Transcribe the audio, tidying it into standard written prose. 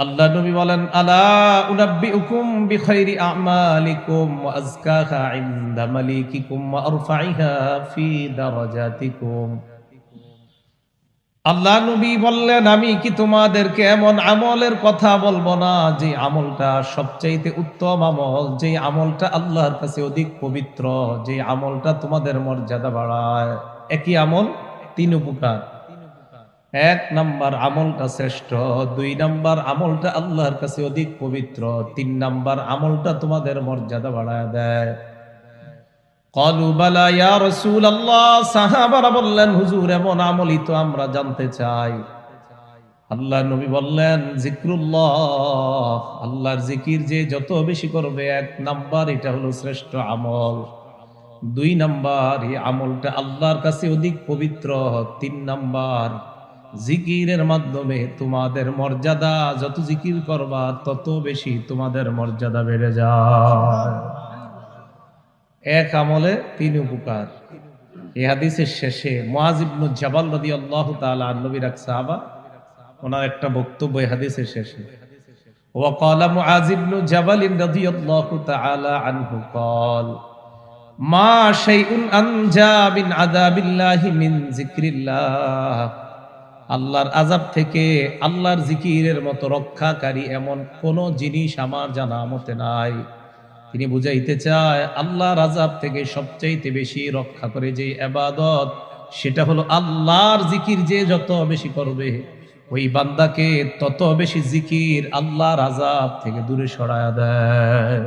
আল্লাহ নবী বলেন, আলা উনাব্বিউকুম বিখাইরি আমালিকুম ওয়া আযকাহা ইনদা মালিকিকুম ওয়া আরফাইহা ফি দারাজাতিকুম। আল্লাহ নবী বললেন, আমি কি তোমাদেরকে এমন আমলের কথা বলবো না যে আমলটা সবচাইতে উত্তম আমল, যে আমলটা আল্লাহর কাছে অধিক পবিত্র, যে আমলটা তোমাদের মর্যাদা বাড়ায়। একই আমল, তিন উপকার। এক নাম্বার আমলটা শ্রেষ্ঠ, দুই নাম্বার আমলটা আল্লাহর কাছে অধিক পবিত্র, তিন নাম্বার আমলটা তোমাদের মর্যাদা বাড়ায় দেয়। ক্বালু বালা ইয়া রাসূলুল্লাহ, সাহাবারা বললেন, হুজুর এমন আমলই তো আমরা জানতে চাই। আল্লাহ নবী বললেন, জিক্রুল্লাহ, আল্লাহর জিকির যে যত বেশি করবে, এক নাম্বার এটা হলো শ্রেষ্ঠ আমল। দুই নাম্বার এই আমলটা আল্লাহর কাছে অধিক পবিত্র। তিন নাম্বার জিকিরের মাধ্যমে তোমাদের মর্যাদা, যত জিকির করবা তত বেশি তোমাদের মর্যাদা বেড়ে যায়। এক আমলে তিন উপকার। এই হাদিসের শেষে মুআয ইবনে জাবাল রাদিয়াল্লাহু তাআলা আন, নবীর এক সাহাবা, ওনার একটা বক্তব্য এই হাদিসের শেষে, ওয়া ক্বালা মুআয ইবনে জাবাল রাদিয়াল্লাহু তাআলা আনহু ক্বাল মা শাইউন আনজা মিন আযাবিল্লাহি মিন যিকরিল্লাহ। আল্লাহর আযাব থেকে আল্লাহর জিকিরের মতো রক্ষাকারী এমন কোন জিনিস আমার জানা মতে নাই। তিনি বুঝাইতে চায়, আল্লাহর আযাব থেকে সবচাইতে বেশি রক্ষা করে যে ইবাদত, সেটা হলো আল্লাহর জিকির। যে যত বেশি করবে, ওই বান্দাকে তত বেশি জিকির আল্লাহর আযাব থেকে দূরে সরায়া দেয়।